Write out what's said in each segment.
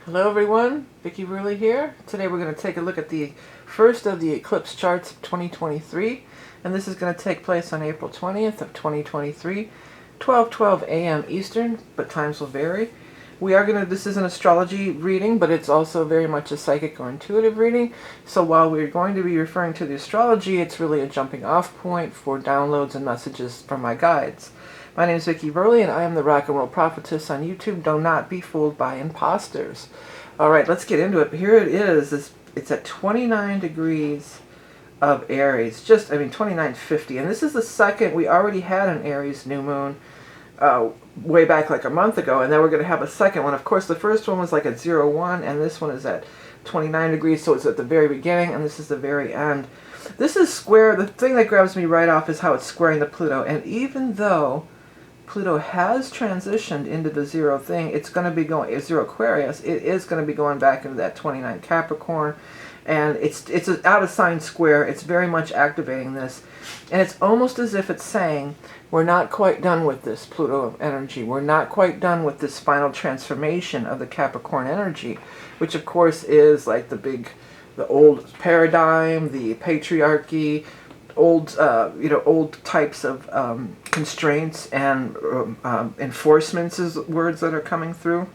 Hello everyone, Vickieverlie here. Today we're going to take a look at the first of the eclipse charts of 2023, and this is going to take place on April 20th of 2023, 12:12 a.m. Eastern, but times will vary. This is an astrology reading, but it's also very much a psychic or intuitive reading. So while we're going to be referring to the astrology, it's really a jumping off point for downloads and messages from my guides. My name is Vickieverlie, and I am the Rock and Roll Prophetess on YouTube. Do not be fooled by imposters. All right, let's get into it. Here it is. It's at 29 degrees of Aries. 2950. And this is the second. We already had an Aries new moon way back like a month ago, and then we're going to have a second one. Of course, the first one was like at 01, and this one is at 29 degrees, so it's at the very beginning, and this is the very end. This is square. The thing that grabs me right off is how it's squaring the Pluto, and even though Pluto has transitioned into the zero thing, it's going to be going zero Aquarius. It is going to be going back into that 29 Capricorn, and it's an out of sign square. It's very much activating this, and it's almost as if it's saying we're not quite done with this Pluto energy. We're not quite done with this final transformation of the Capricorn energy, which of course is like the old paradigm, the patriarchy, old types of constraints and enforcements is words that are coming through.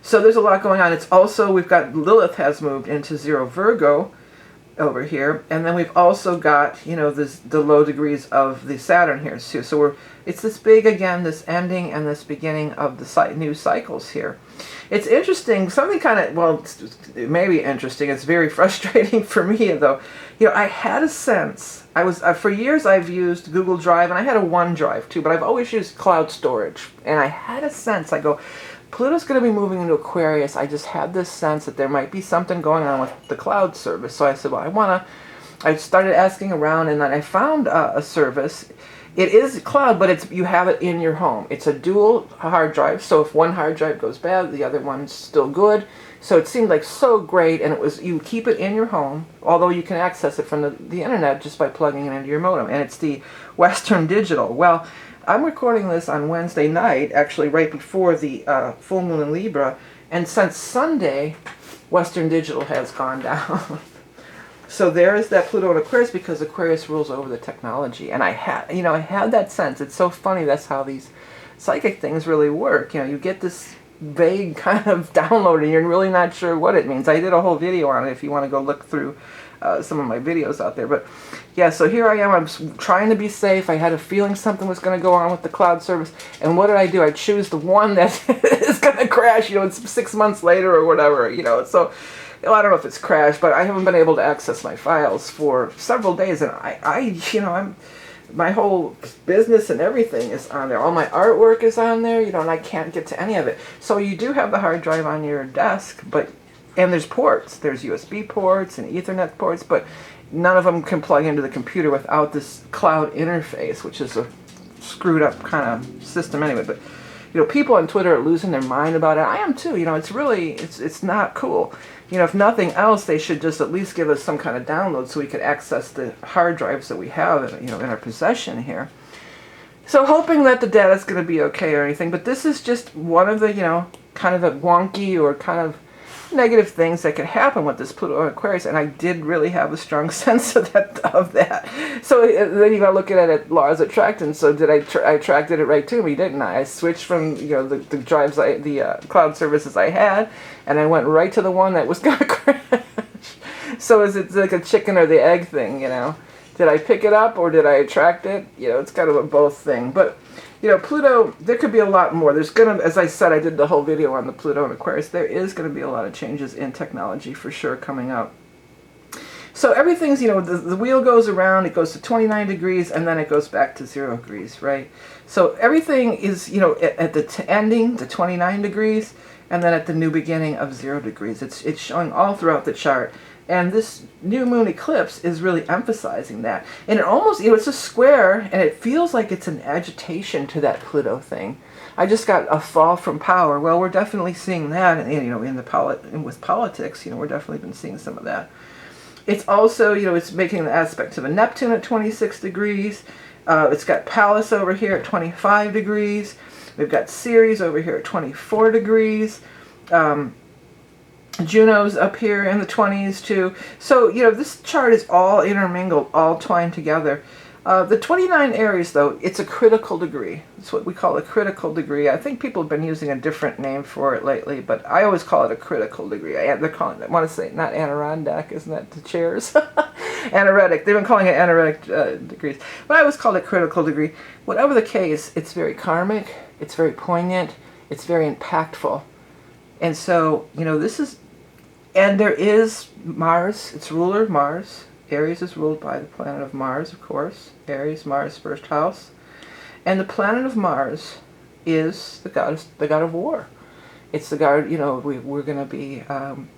So there's a lot going on. It's also, we've got Lilith has moved into zero Virgo over here, and then we've also got the low degrees of the Saturn here too. So it's this big, again, this ending and this beginning of the new cycles here. It's interesting, something kind of, well, it may be interesting, it's very frustrating for me though. I had a sense, for years I've used Google Drive, and I had a OneDrive too, but I've always used cloud storage, and I had a sense, I go, Pluto's going to be moving into Aquarius. I just had this sense that there might be something going on with the cloud service. So I said, well, I started asking around, and then I found a service. It is cloud, but you have it in your home. It's a dual hard drive, so if one hard drive goes bad, the other one's still good. So it seemed like so great, and you keep it in your home, although you can access it from the internet just by plugging it into your modem, and it's the Western Digital. Well, I'm recording this on Wednesday night, actually right before the full moon in Libra, and since Sunday, Western Digital has gone down. So there is that Pluto in Aquarius, because Aquarius rules over the technology. And I had that sense. It's so funny, that's how these psychic things really work. You get this vague kind of download and you're really not sure what it means. I did a whole video on it if you want to go look through some of my videos out there. But yeah, so here I am. I'm trying to be safe. I had a feeling something was going to go on with the cloud service. And what did I do? I choose the one that is going to crash. It's 6 months later or whatever. So I don't know if it's crashed, but I haven't been able to access my files for several days. And my whole business and everything is on there. All my artwork is on there, and I can't get to any of it. So you do have the hard drive on your desk, and there's ports. There's USB ports and Ethernet ports, but none of them can plug into the computer without this cloud interface, which is a screwed up kind of system anyway. But people on Twitter are losing their mind about it. I am too. It's not cool. If nothing else, they should just at least give us some kind of download so we could access the hard drives that we have, in our possession here. So hoping that the data's going to be okay or anything, but this is just one of the, kind of a wonky or kind of negative things that could happen with this Pluto in Aquarius, and I did really have a strong sense of that. So then you got to look at it at laws of attraction. So did I attracted it right to me, didn't I? I switched from the drives, the cloud services I had, and I went right to the one that was going to crash. So is it like a chicken or the egg thing? Did I pick it up or did I attract it? It's kind of a both thing, but. Pluto, there could be a lot more. There's going to, as I said, I did the whole video on the Pluto and Aquarius. There is going to be a lot of changes in technology for sure coming up. So everything's, the wheel goes around, it goes to 29 degrees, and then it goes back to 0 degrees, right? So everything is, at the ending, the 29 degrees, and then at the new beginning of 0 degrees. It's showing all throughout the chart. And this new moon eclipse is really emphasizing that. And it almost, it's a square, and it feels like it's an agitation to that Pluto thing. I just got a fall from power. Well, we're definitely seeing that, and with politics, we're definitely been seeing some of that. It's also, it's making the aspects of a Neptune at 26 degrees. It's got Pallas over here at 25 degrees. We've got Ceres over here at 24 degrees. Juno's up here in the 20s too. So, you know, this chart is all intermingled, all twined together. The 29 Aries, though, it's a critical degree. It's what we call a critical degree. I think people have been using a different name for it lately, but I always call it a critical degree. They're calling it, I want to say, not Adirondack, isn't that the chairs? Anoretic. They've been calling it anoretic degrees. But I always called it critical degree. Whatever the case, it's very karmic, it's very poignant, it's very impactful. And so, you know, this is, and there is Mars, its ruler, Mars. Aries is ruled by the planet of Mars, of course. Aries, Mars, first house. And the planet of Mars is the god of war. It's the god, you know, we're going to be,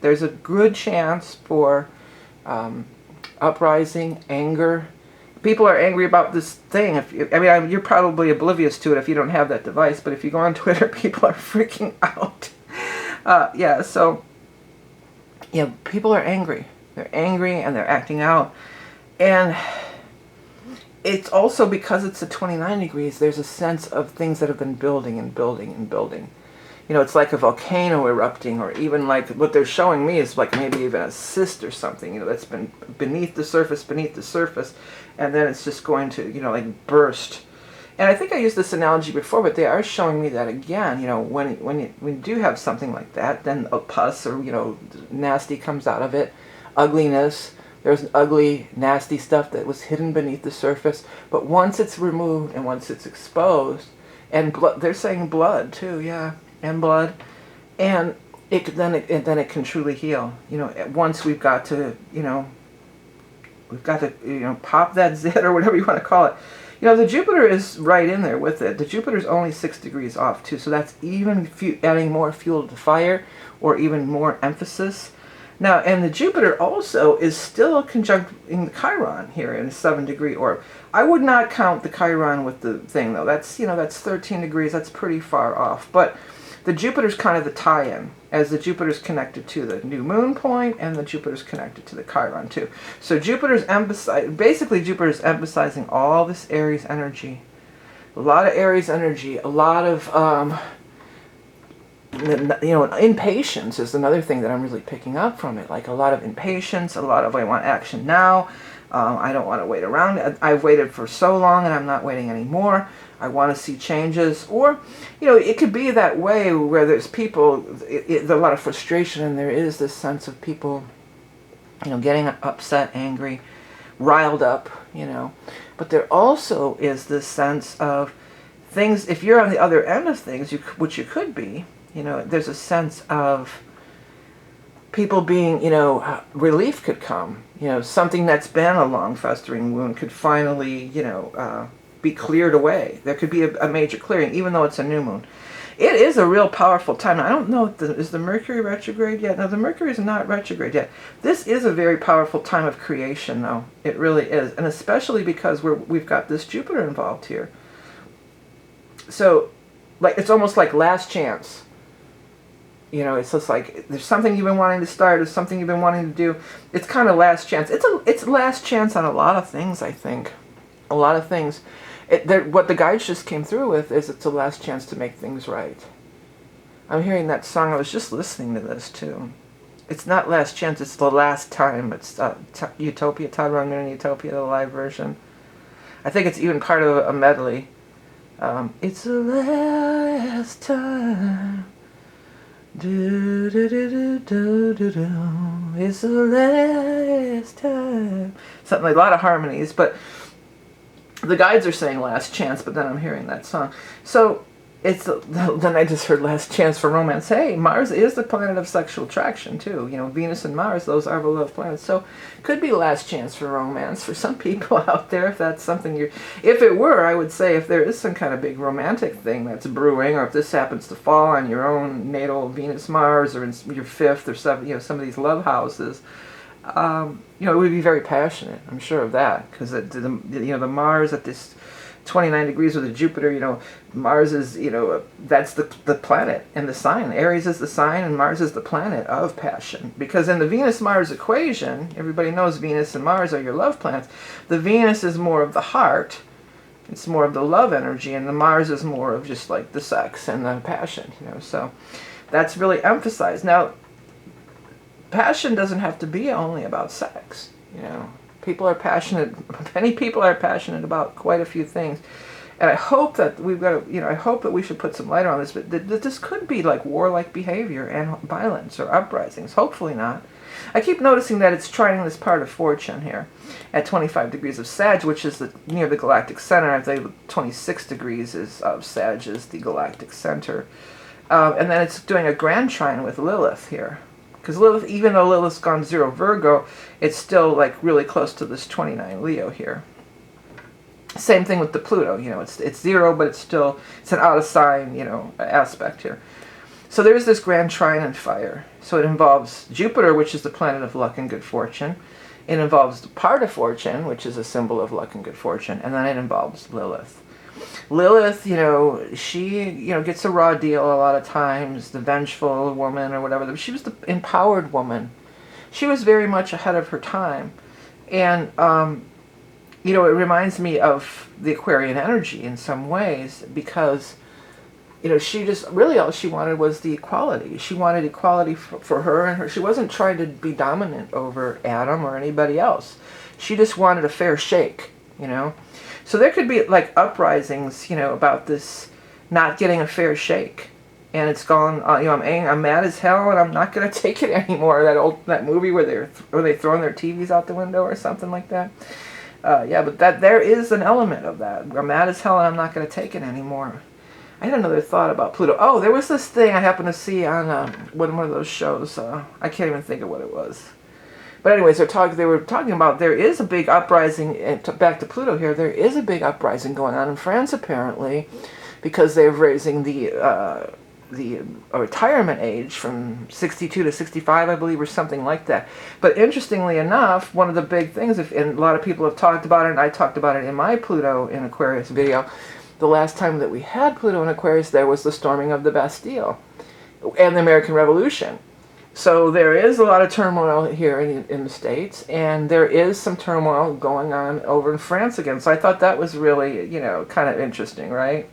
there's a good chance for uprising, anger. People are angry about this thing. You're probably oblivious to it if you don't have that device, but if you go on Twitter, people are freaking out. Yeah, so, you know, people are angry. They're angry and they're acting out. And it's also because it's at 29 degrees, there's a sense of things that have been building and building and building. You know, it's like a volcano erupting, or even like what they're showing me is like maybe even a cyst or something, you know, that's been beneath the surface, and then it's just going to, you know, like burst. And I think I used this analogy before, but they are showing me that again. You know, when you do have something like that, then a pus or, you know, nasty comes out of it. Ugliness, there's ugly, nasty stuff that was hidden beneath the surface, but once it's removed and once it's exposed, and blood, they're saying blood too, yeah, and blood, and then it can truly heal. You know, once we've got to, you know, pop that zit or whatever you want to call it. You know, the Jupiter is right in there with it. The Jupiter's only 6 degrees off too, so that's even adding more fuel to the fire, or even more emphasis. Now, and the Jupiter also is still conjunct in the Chiron here in a 7-degree orb. I would not count the Chiron with the thing, though. That's, you know, that's 13 degrees. That's pretty far off. But the Jupiter's kind of the tie-in, as the Jupiter's connected to the new moon point, and the Jupiter's connected to the Chiron, too. So Jupiter's Jupiter's emphasizing all this Aries energy. A lot of Aries energy, a lot of, you know, impatience is another thing that I'm really picking up from it. Like a lot of impatience, a lot of I want action now. I don't want to wait around. I've waited for so long and I'm not waiting anymore. I want to see changes. Or, you know, it could be that way where there's people, there's a lot of frustration, and there is this sense of people, you know, getting upset, angry, riled up, you know. But there also is this sense of things, if you're on the other end of things, which you could be, you know, there's a sense of people being, you know, relief could come. You know, something that's been a long festering wound could finally, you know, be cleared away. There could be a major clearing, even though it's a new moon. It is a real powerful time. I don't know, is the Mercury retrograde yet? No, the Mercury is not retrograde yet. This is a very powerful time of creation, though. It really is. And especially because we've got this Jupiter involved here. So, like, it's almost like last chance. You know, it's just like there's something you've been wanting to start, there's something you've been wanting to do. It's kind of last chance. It's last chance on a lot of things, I think. A lot of things. What the guides just came through with is it's a last chance to make things right. I'm hearing that song. I was just listening to this too. It's not last chance, it's the last time. It's Utopia, Todd Rundgren and Utopia, the live version. I think it's even part of a medley. It's the last time. Do, do, do, do, do, do, do. It's the last time. Something like a lot of harmonies, but the guides are saying last chance, but then I'm hearing that song. So then I just heard last chance for romance. Hey, Mars is the planet of sexual attraction too. You know, Venus and Mars, those are beloved planets. So could be last chance for romance for some people out there, if that's something if it were, I would say if there is some kind of big romantic thing that's brewing, or if this happens to fall on your own natal Venus Mars, or in your 5th or 7th, you know, some of these love houses, you know, it would be very passionate. I'm sure of that, because you know, the Mars at this 29 degrees with the Jupiter, you know, Mars is, you know, that's the planet and the sign. Aries is the sign and Mars is the planet of passion. Because in the Venus-Mars equation, everybody knows Venus and Mars are your love planets. The Venus is more of the heart. It's more of the love energy, and the Mars is more of just like the sex and the passion, you know. So that's really emphasized. Now, passion doesn't have to be only about sex. You know, people are passionate, many people are passionate about quite a few things. And I hope that we've got to, you know, I hope that we should put some light on this, but that this could be like warlike behavior and violence or uprisings. Hopefully not. I keep noticing that it's trining this part of fortune here at 25 degrees of Sag, which is near the galactic center. I think 26 degrees of Sag is the galactic center. And then it's doing a grand trine with Lilith here. Because Lilith, even though Lilith's gone 0 Virgo, it's still like really close to this 29 Leo here. Same thing with the Pluto, you know, it's 0, but it's an out of sign, you know, aspect here. So there's this grand trine in fire. So it involves Jupiter, which is the planet of luck and good fortune. It involves the part of fortune, which is a symbol of luck and good fortune. And then it involves Lilith. Lilith, you know, she, you know, gets a raw deal a lot of times, the vengeful woman or whatever. She was the empowered woman. She was very much ahead of her time. And, you know, it reminds me of the Aquarian energy in some ways because, you know, she just, really all she wanted was the equality. She wanted equality for her and her. She wasn't trying to be dominant over Adam or anybody else. She just wanted a fair shake, you know. So there could be like uprisings, you know, about this not getting a fair shake. And it's gone, you know, I'm mad as hell and I'm not going to take it anymore. That movie where they throwing their TVs out the window or something like that. Yeah, but there is an element of that. I'm mad as hell and I'm not going to take it anymore. I had another thought about Pluto. Oh, there was this thing I happened to see on one of those shows. I can't even think of what it was. But anyways, they were talking about there is a big uprising, back to Pluto here, there is a big uprising going on in France apparently, because they're raising the retirement age from 62 to 65, I believe, or something like that. But interestingly enough, one of the big things, and a lot of people have talked about it, and I talked about it in my Pluto in Aquarius video, the last time that we had Pluto in Aquarius, there was the storming of the Bastille and the American Revolution. So there is a lot of turmoil here in the States, and there is some turmoil going on over in France again. So I thought that was really, you know, kind of interesting, right?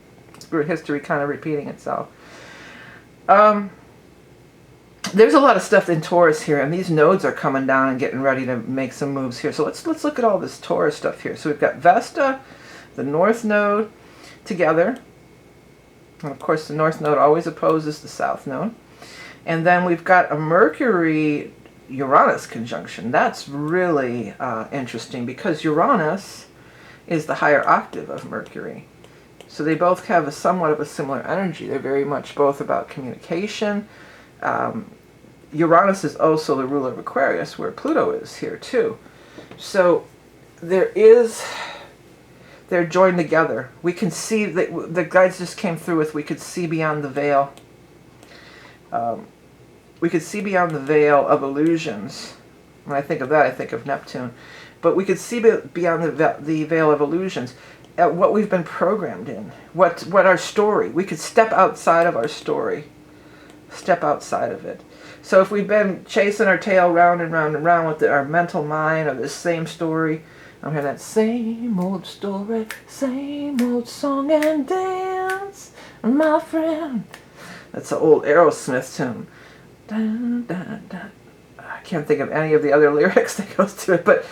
History kind of repeating itself. There's a lot of stuff in Taurus here, and these nodes are coming down and getting ready to make some moves here. So let's look at all this Taurus stuff here. So we've got Vesta, the North Node, together. And of course, the North Node always opposes the South Node. And then we've got a Mercury-Uranus conjunction. That's really interesting because Uranus is the higher octave of Mercury. So they both have somewhat of a similar energy. They're very much both about communication. Uranus is also the ruler of Aquarius, where Pluto is here too. So they're joined together. We can see, the guides just came through with, we could see beyond the veil. We could see beyond the veil of illusions. When I think of that, I think of Neptune. But we could see beyond the veil of illusions at what we've been programmed in, what our story. We could step outside of our story, step outside of it. So if we've been chasing our tail round and round and round with our mental mind of this same story, I'm hearing that same old story, same old song and dance, my friend. That's an old Aerosmith tune. Dun, dun, dun. I can't think of any of the other lyrics that goes to it, but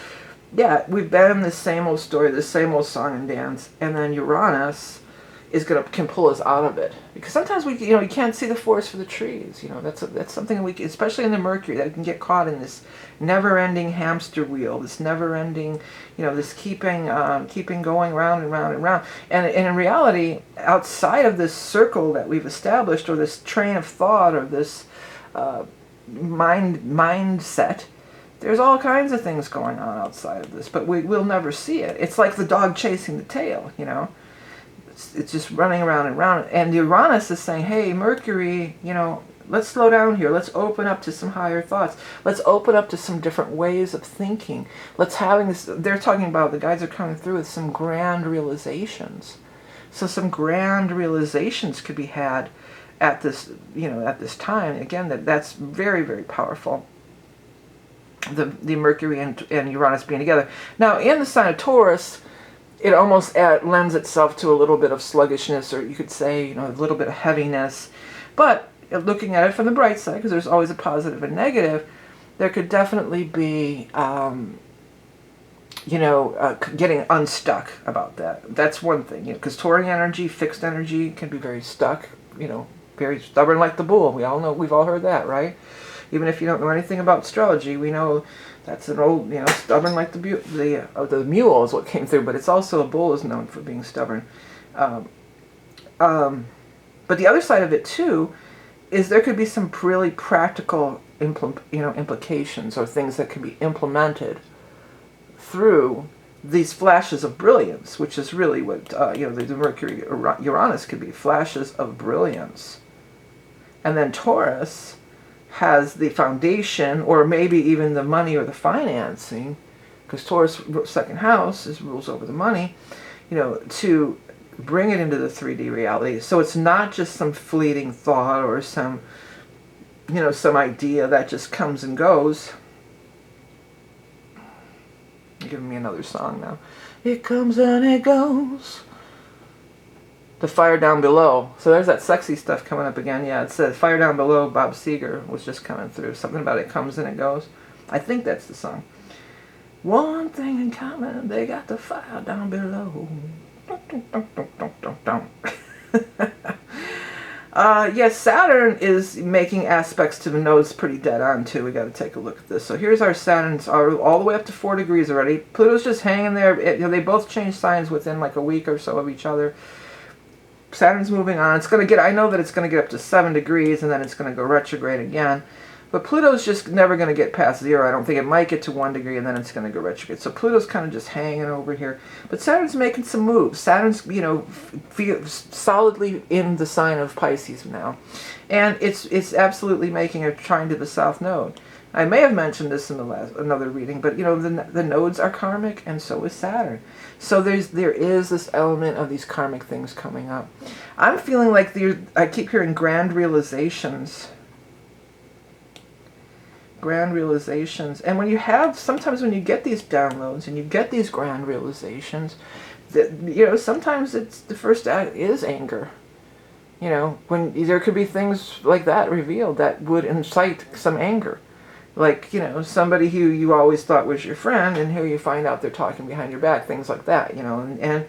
yeah, we've been in the same old story, the same old song and dance, and then Uranus can pull us out of it, because sometimes we can't see the forest for the trees. You know, that's something we, especially in the Mercury, that can get caught in this never-ending hamster wheel, this never-ending, you know, this keeping going round and round and round. And in reality, outside of this circle that we've established, or this train of thought, or this mindset, there's all kinds of things going on outside of this, but we'll never see it. It's like the dog chasing the tail, you know. It's just running around and around. And Uranus is saying, hey, Mercury, you know, let's slow down here. Let's open up to some higher thoughts. Let's open up to some different ways of thinking. Let's having this, they're talking about, the guys are coming through with some grand realizations. So some grand realizations could be had at this, you know, at this time. Again, that's very, very powerful. The Mercury and Uranus being together. Now, in the sign of Taurus, it almost lends itself to a little bit of sluggishness, or you could say, you know, a little bit of heaviness. But looking at it from the bright side, because there's always a positive and negative, there could definitely be, getting unstuck about that. That's one thing, because Taurian energy, fixed energy, can be very stuck, very stubborn like the bull. We all know, we've all heard that, right? Even if you don't know anything about astrology, we know that's an old, stubborn like the mule is what came through, but it's also a bull is known for being stubborn. But the other side of it too is there could be some really practical implications or things that can be implemented through these flashes of brilliance, which is really what the Mercury Uranus could be, flashes of brilliance. And then Taurus has the foundation, or maybe even the money or the financing, because Taurus second house rules over the money, to bring it into the 3D reality. So it's not just some fleeting thought or some idea that just comes and goes. You're giving me another song now. It comes and it goes. The Fire Down Below. So there's that sexy stuff coming up again. Yeah, it says Fire Down Below. Bob Seger was just coming through. Something about it comes and it goes. I think that's the song. One thing in common, they got the fire down below. Yes, Saturn is making aspects to the nodes pretty dead on too. We got to take a look at this. So here's our Saturn. It's all the way up to 4 degrees already. Pluto's just hanging there. They both change signs within like a week or so of each other. Saturn's moving on. It's going to I know that it's going to get up to 7 degrees and then it's going to go retrograde again. But Pluto's just never going to get past 0. I don't think. It might get to 1 degree and then it's going to go retrograde. So Pluto's kind of just hanging over here. But Saturn's making some moves. Saturn's, solidly in the sign of Pisces now. And it's absolutely making a trine to the south node. I may have mentioned this in another reading, but the nodes are karmic and so is Saturn. So there is this element of these karmic things coming up. I'm feeling like I keep hearing grand realizations. Grand realizations. And sometimes when you get these downloads and you get these grand realizations, that sometimes it's the first act is anger. When there could be things like that revealed that would incite some anger. Like, somebody who you always thought was your friend, and here you find out they're talking behind your back, things like that, and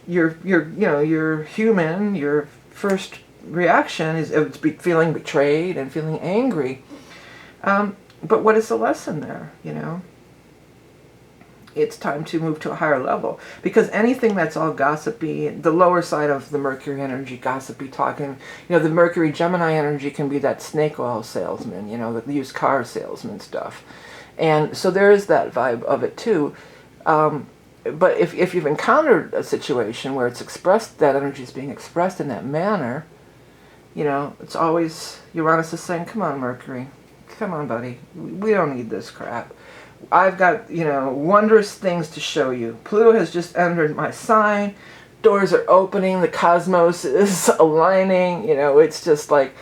you're human, your first reaction is feeling betrayed and feeling angry. But what is the lesson there, It's time to move to a higher level. Because anything that's all gossipy, the lower side of the Mercury energy, gossipy talking, the Mercury Gemini energy can be that snake oil salesman, the used car salesman stuff. And so there is that vibe of it too. But if you've encountered a situation where it's expressed, that energy is being expressed in that manner, it's always, Uranus is saying, come on, Mercury. Come on, buddy. We don't need this crap. I've got, wondrous things to show you. Pluto has just entered my sign. Doors are opening. The cosmos is aligning. It's just like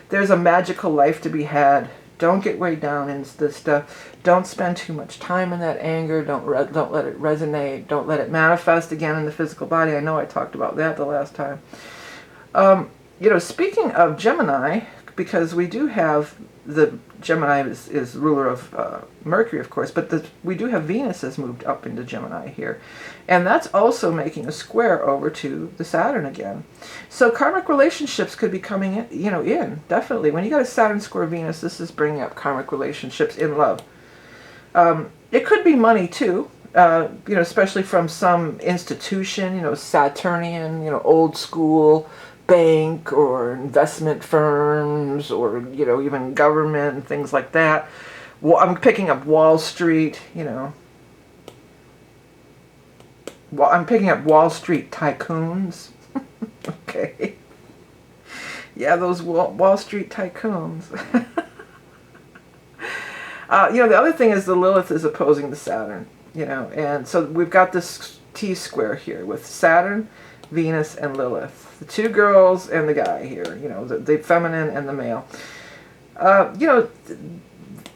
there's a magical life to be had. Don't get way down into this stuff. Don't spend too much time in that anger. Don't let it resonate. Don't let it manifest again in the physical body. I know I talked about that the last time. Speaking of Gemini, because we do have the Gemini is ruler of Mercury, of course, but we do have Venus has moved up into Gemini here. And that's also making a square over to the Saturn again. So karmic relationships could be coming in, definitely. When you got a Saturn square Venus, this is bringing up karmic relationships in love. It could be money too, especially from some institution, Saturnian, old school, bank or investment firms or even government and things like that. Well, I'm picking up Wall Street, I'm picking up Wall Street tycoons. Okay. Yeah, those Wall Street tycoons. The other thing is the Lilith is opposing the Saturn, and so we've got this T-square here with Saturn, Venus, and Lilith. The two girls and the guy here, the feminine and the male.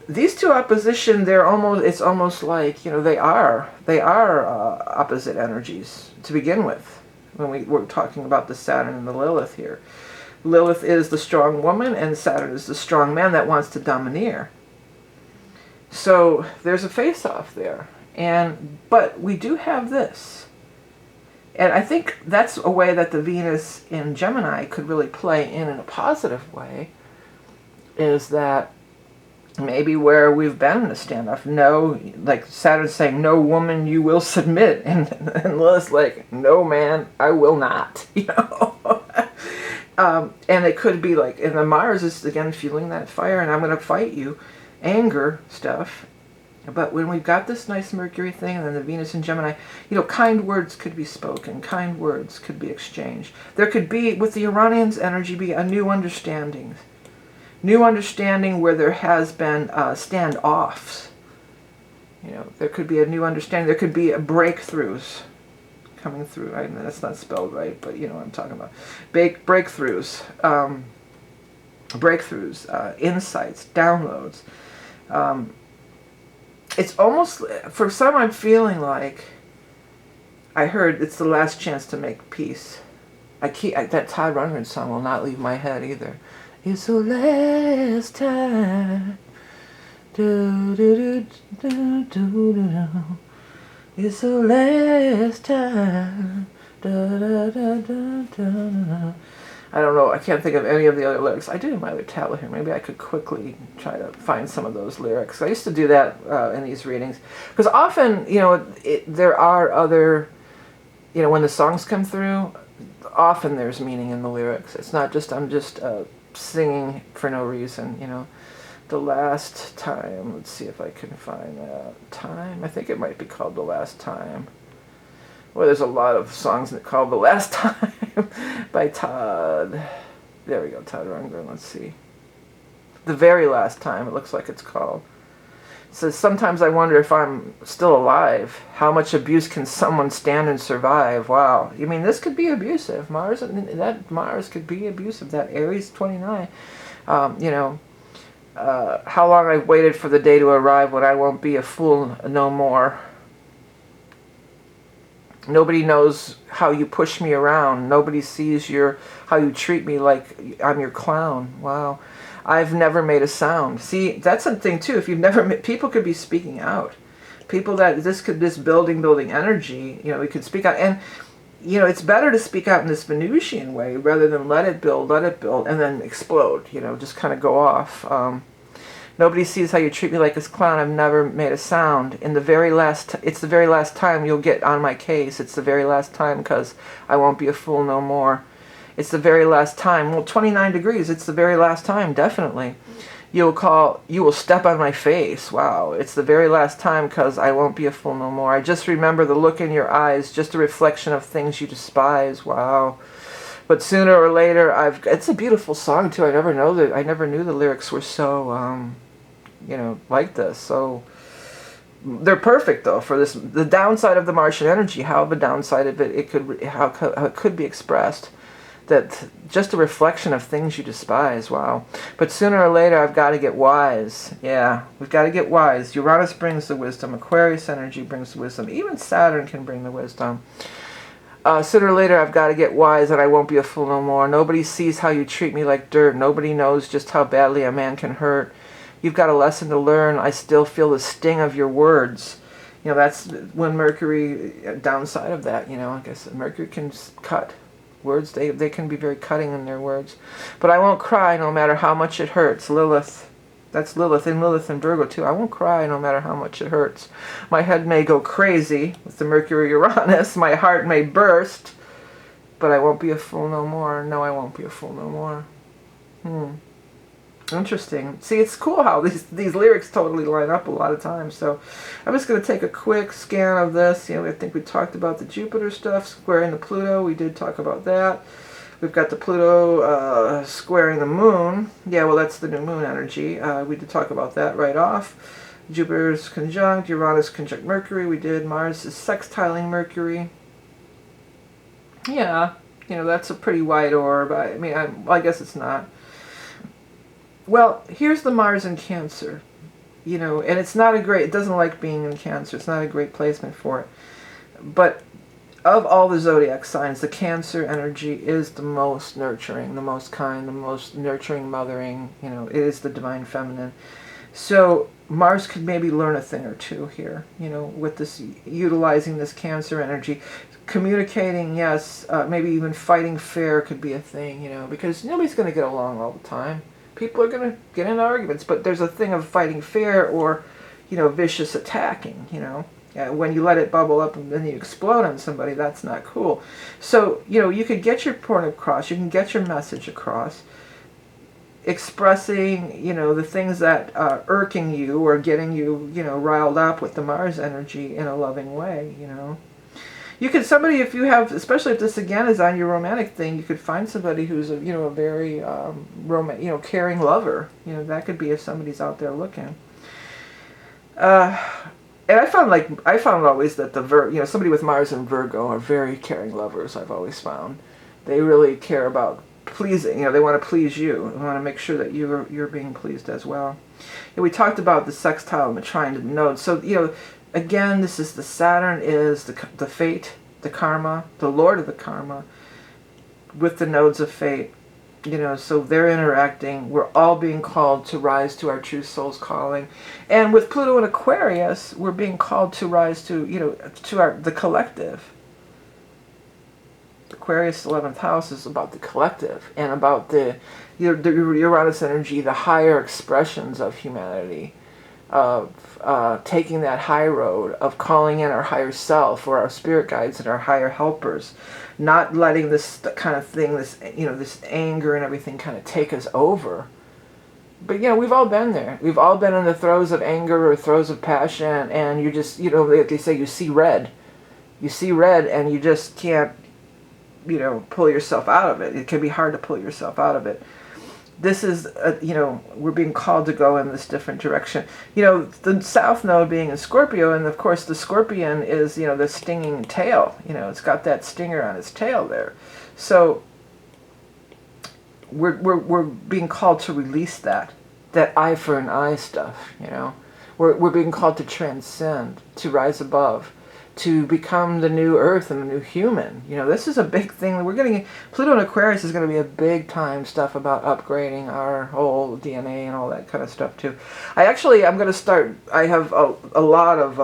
These two opposition, it's almost like, they are opposite energies to begin with when we're talking about the Saturn and the Lilith here. Lilith is the strong woman, and Saturn is the strong man that wants to domineer. So there's a face-off there. But we do have this. And I think that's a way that the Venus in Gemini could really play in a positive way, is that maybe where we've been in a standoff, no, like Saturn's saying, no woman, you will submit. And Lilith's like, no man, I will not, you know. And it could be like, and the Mars is again fueling that fire, and I'm going to fight you, anger stuff. But when we've got this nice Mercury thing, and then the Venus in Gemini, you know, kind words could be spoken, kind words could be exchanged. There could be, with the Uranian's energy, be a new understanding. New understanding where there has been standoffs. You know, there could be a new understanding. There could be breakthroughs coming through. I mean, that's not spelled right, but you know what I'm talking about. Breakthroughs, insights, downloads. It's almost, for some, I'm feeling like, I heard it's the last chance to make peace. That Todd Rundgren song will not leave my head either. It's the last time. Do, do, do, do, do, do. It's the last time. Da, da, da, da, da. I don't know. I can't think of any of the other lyrics. I do have my other tablet here. Maybe I could quickly try to find some of those lyrics. I used to do that in these readings. Because often, you know, there are other, you know, when the songs come through, often there's meaning in the lyrics. It's not just, I'm just singing for no reason, you know. The Last Time. Let's see if I can find that. Time? I think it might be called The Last Time. Well, there's a lot of songs called The Last Time by Todd. There we go, Todd Rundgren. Let's see. The Very Last Time, it looks like it's called. It says, sometimes I wonder if I'm still alive. How much abuse can someone stand and survive? Wow. I mean, this could be abusive. Mars could be abusive. That Aries 29. You know, how long I've waited for the day to arrive when I won't be a fool no more. Nobody knows how you push me around. Nobody sees how you treat me like I'm your clown. Wow. I've never made a sound. See, that's something too. If you've never, people could be speaking out. People that, this building energy, you know, we could speak out. And, you know, it's better to speak out in this Venusian way rather than let it build, and then explode, you know, just kind of go off. Nobody sees how you treat me like this clown. I've never made a sound. It's the very last time you'll get on my case. It's the very last time, because I won't be a fool no more. It's the very last time. Well, 29 degrees. It's the very last time, definitely. You will step on my face. Wow. It's the very last time, because I won't be a fool no more. I just remember the look in your eyes, just a reflection of things you despise. Wow. But sooner or later, it's a beautiful song too. I never knew the lyrics were so you know, like this. So they're perfect though for this. The downside of the Martian energy, how the downside of it could be expressed, that just a reflection of things you despise. Wow. But sooner or later I've got to get wise. Yeah, we've got to get wise. Uranus brings the wisdom. Aquarius energy brings the wisdom. Even Saturn can bring the wisdom. Sooner or later I've got to get wise, and I won't be a fool no more. Nobody sees how you treat me like dirt. Nobody knows just how badly a man can hurt. You've got a lesson to learn. I still feel the sting of your words. You know, that's when Mercury, downside of that, you know, I guess Mercury can cut words. They can be very cutting in their words. But I won't cry no matter how much it hurts. Lilith. That's Lilith and Virgo too. I won't cry no matter how much it hurts. My head may go crazy with the Mercury Uranus. My heart may burst. But I won't be a fool no more. No, I won't be a fool no more. Interesting. See, it's cool how these lyrics totally line up a lot of times. So I'm just going to take a quick scan of this. You know, I think we talked about the Jupiter stuff, squaring the Pluto. We did talk about that. We've got the Pluto squaring the Moon. Yeah, well, that's the new Moon energy. We did talk about that right off. Jupiter's conjunct, Uranus conjunct Mercury. We did. Mars is sextiling Mercury. Yeah, you know, that's a pretty wide orb. I mean, I guess it's not. Well, here's the Mars in Cancer, you know, and it doesn't like being in Cancer. It's not a great placement for it. But of all the zodiac signs, the Cancer energy is the most nurturing, the most kind, the most nurturing, mothering. You know, it is the divine feminine. So Mars could maybe learn a thing or two here, you know, with this, utilizing this Cancer energy. Communicating, yes, maybe even fighting fair could be a thing, you know, because nobody's going to get along all the time. People are going to get into arguments, but there's a thing of fighting fair or, you know, vicious attacking, you know. When you let it bubble up and then you explode on somebody, that's not cool. So, you know, you could get your point across, you can get your message across, expressing, you know, the things that are irking you or getting you, you know, riled up with the Mars energy in a loving way, you know. You could, somebody, if you have, especially if this again is on your romantic thing, you could find somebody who's, a, you know, a very, you know, caring lover. You know, that could be if somebody's out there looking. And I found always that you know, somebody with Mars and Virgo are very caring lovers. I've always found they really care about pleasing. You know, they want to please you. They want to make sure that you're being pleased as well. And we talked about the sextile and the trine to the nodes. So, you know, again, this is the Saturn is the fate, the karma, the lord of the karma, with the nodes of fate. You know, so they're interacting. We're all being called to rise to our true soul's calling. And with Pluto and Aquarius, we're being called to rise to, you know, to the collective. Aquarius 11th house is about the collective and about the Uranus energy, the higher expressions of humanity, of taking that high road, of calling in our higher self or our spirit guides and our higher helpers. Not letting this kind of thing, this, you know, this anger and everything kind of take us over. But, you know, we've all been there. We've all been in the throes of anger or throes of passion, and you just, you know, like they say, you see red. You see red, and you just can't, you know, pull yourself out of it. It can be hard to pull yourself out of it. This is, you know, we're being called to go in this different direction. You know, the South Node being in Scorpio, and of course the Scorpion is, you know, the stinging tail. You know, it's got that stinger on its tail there. So we're being called to release that eye for an eye stuff. You know, we're being called to transcend, to rise above, to become the new Earth and the new human. You know, this is a big thing. We're getting, Pluto and Aquarius is going to be a big time stuff about upgrading our whole DNA and all that kind of stuff too. I'm going to start, I have a lot of,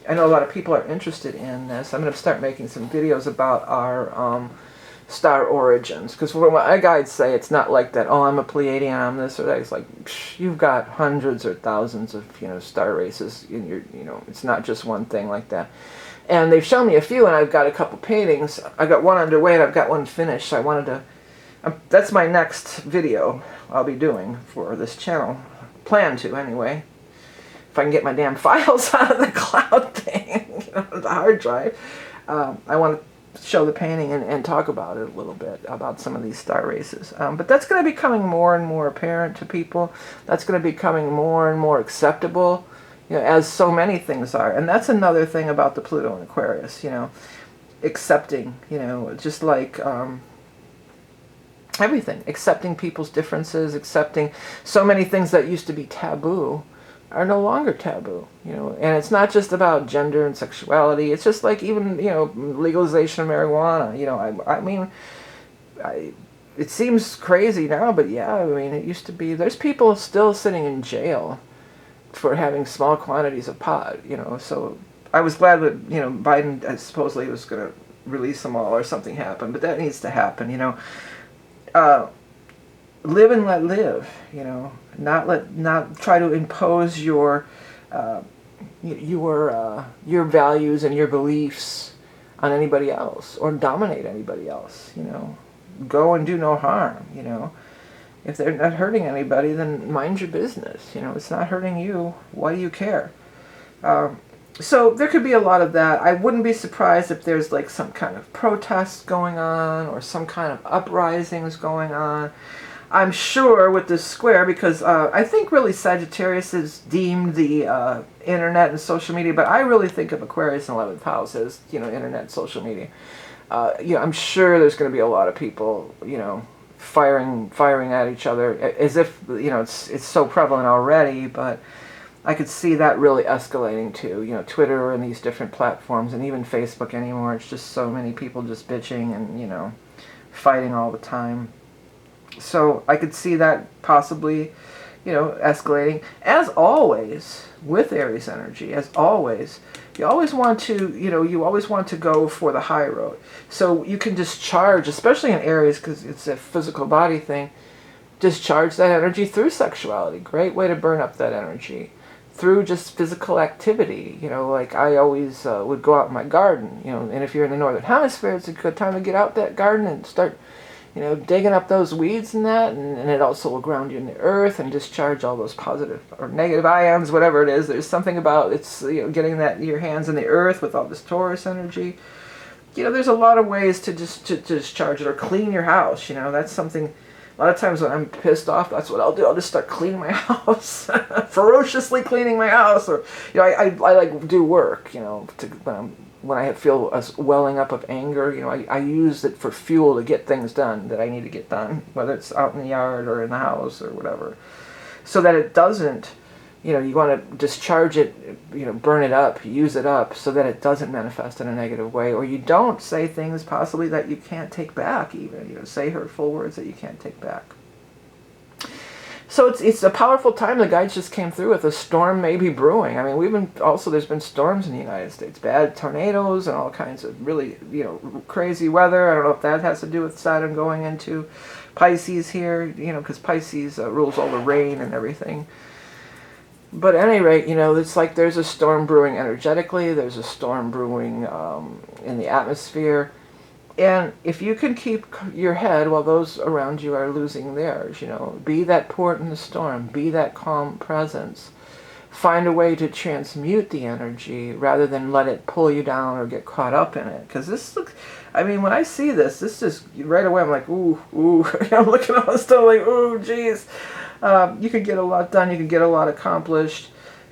I know a lot of people are interested in this. I'm going to start making some videos about our star origins. Because when my guides say it's not like that, oh, I'm a Pleiadian, I'm this or that. It's like, you've got hundreds or thousands of, you know, star races in your, you know, it's not just one thing like that. And they've shown me a few, and I've got a couple paintings. I got one underway, and I've got one finished. So I wanted to, that's my next video I'll be doing for this channel. Plan to, anyway. If I can get my damn files out of the cloud thing, you know, the hard drive. I want to show the painting and talk about it a little bit, about some of these star races. But that's going to be becoming more and more apparent to people. That's going to be becoming more and more acceptable, you know, as so many things are. And that's another thing about the Pluto and Aquarius, you know, accepting, you know, just like everything, accepting people's differences, accepting so many things that used to be taboo are no longer taboo, you know. And it's not just about gender and sexuality. It's just like even, you know, legalization of marijuana, you know. I mean, it seems crazy now, but yeah, I mean, it used to be, there's people still sitting in jail for having small quantities of pot, you know. So I was glad that, you know, Biden supposedly was going to release them all or something happened, but that needs to happen, you know. Live and let live, you know. Not try to impose your values and your beliefs on anybody else or dominate anybody else, you know. Go and do no harm, you know. If they're not hurting anybody, then mind your business, you know. It's not hurting you. Why do you care? So there could be a lot of that. I wouldn't be surprised if there's like some kind of protests going on or some kind of uprisings going on. I'm sure with this square, because I think really Sagittarius is deemed the internet and social media, but I really think of Aquarius and 11th house as, you know, internet and social media. You know, I'm sure there's going to be a lot of people, you know, firing at each other as if, you know, it's so prevalent already, but I could see that really escalating to, you know, Twitter and these different platforms, and even Facebook anymore. It's just so many people just bitching and, you know, fighting all the time. So I could see that possibly, you know, escalating. As always, with Aries energy, as always, you always want to, you know, you always want to go for the high road. So you can discharge, especially in Aries, because it's a physical body thing, discharge that energy through sexuality. Great way to burn up that energy. Through just physical activity, you know, like I always would go out in my garden, you know, and if you're in the Northern Hemisphere, it's a good time to get out that garden and start, you know, digging up those weeds and that, and it also will ground you in the earth and discharge all those positive or negative ions, whatever it is. There's something about it's, you know, getting that your hands in the earth with all this Taurus energy. You know, there's a lot of ways to just to discharge it, or clean your house. You know, that's something. A lot of times when I'm pissed off, that's what I'll do. I'll just start cleaning my house, ferociously cleaning my house, or, you know, I like do work. You know, when I feel a welling up of anger, you know, I use it for fuel to get things done that I need to get done, whether it's out in the yard or in the house or whatever, so that it doesn't, you know, you want to discharge it, you know, burn it up, use it up, so that it doesn't manifest in a negative way, or you don't say things possibly that you can't take back, even, you know, say hurtful words that you can't take back. So it's a powerful time. The guides just came through with a storm may be brewing. I mean, there's been storms in the United States, bad tornadoes and all kinds of really, you know, crazy weather. I don't know if that has to do with Saturn going into Pisces here, you know, because Pisces rules all the rain and everything. But at any rate, you know, it's like there's a storm brewing energetically, there's a storm brewing in the atmosphere. And if you can keep your head while those around you are losing theirs, you know, be that port in the storm, be that calm presence. Find a way to transmute the energy rather than let it pull you down or get caught up in it. Because this looks, I mean, when I see this just, right away I'm like, ooh, ooh. I'm looking at all this stuff like, ooh, geez. You can get a lot done, you can get a lot accomplished.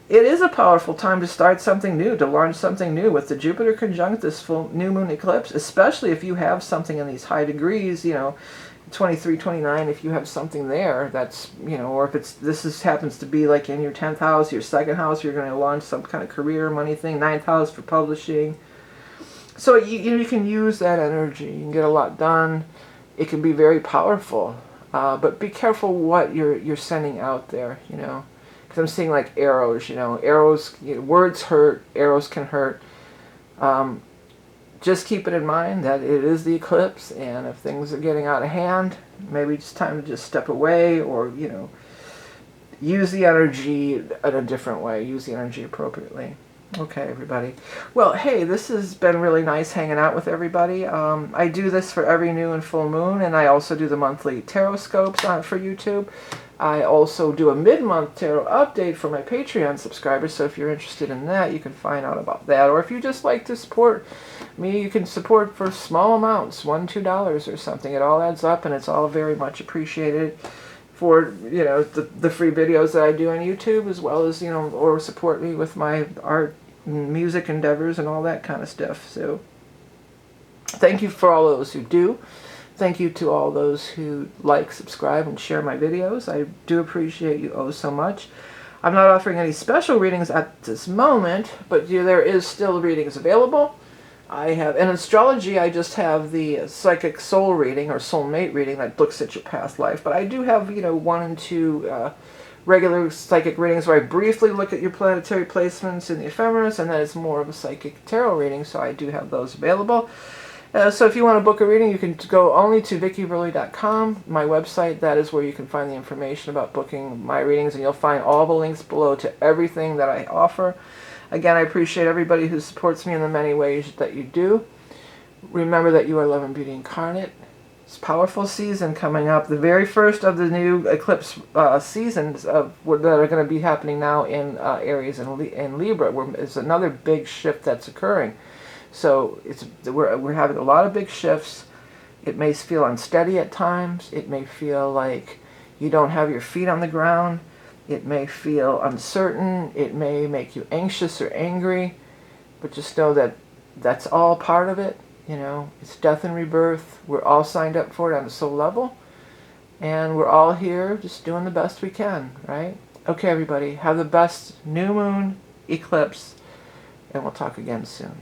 It is a powerful time to start something new, to launch something new with the Jupiter conjunct this full new moon eclipse, especially if you have something in these high degrees, you know, 23, 29, if you have something there that's, you know, or if it's, happens to be like in your 10th house, your 2nd house, you're going to launch some kind of career, money thing, 9th house for publishing. So you can use that energy, you can get a lot done, it can be very powerful, but be careful what you're sending out there, you know. I'm seeing like arrows, you know, words hurt, arrows can hurt. Just keep it in mind that it is the eclipse, and if things are getting out of hand, maybe it's time to just step away, or, you know, use the energy in a different way, use the energy appropriately. Okay, everybody. Well, hey, this has been really nice hanging out with everybody. I do this for every new and full moon, and I also do the monthly tarot scopes for YouTube. I also do a mid-month tarot update for my Patreon subscribers, so if you're interested in that, you can find out about that. Or if you just like to support me, you can support for small amounts, $1, $2 or something. It all adds up, and it's all very much appreciated for, you know, the free videos that I do on YouTube, as well as, you know, or support me with my art and music endeavors and all that kind of stuff. So thank you for all those who do. Thank you to all those who like, subscribe, and share my videos. I do appreciate you oh so much. I'm not offering any special readings at this moment, but there is still readings available. I have, in astrology, I just have the psychic soul reading, or soulmate reading, that looks at your past life. But I do have, you know, 1 and 2 regular psychic readings where I briefly look at your planetary placements in the ephemeris, and then it's more of a psychic tarot reading, so I do have those available. So if you want to book a reading, you can go only to vickieverlie.com, my website. That is where you can find the information about booking my readings, and you'll find all the links below to everything that I offer. Again, I appreciate everybody who supports me in the many ways that you do. Remember that you are love and beauty incarnate. It's a powerful season coming up. The very first of the new eclipse seasons that are going to be happening now in Aries and Libra. It's another big shift that's occurring. So we're having a lot of big shifts. It may feel unsteady at times. It may feel like you don't have your feet on the ground. It may feel uncertain. It may make you anxious or angry. But just know that that's all part of it. You know, it's death and rebirth. We're all signed up for it on a soul level. And we're all here just doing the best we can, right? Okay, everybody, have the best new moon eclipse, and we'll talk again soon.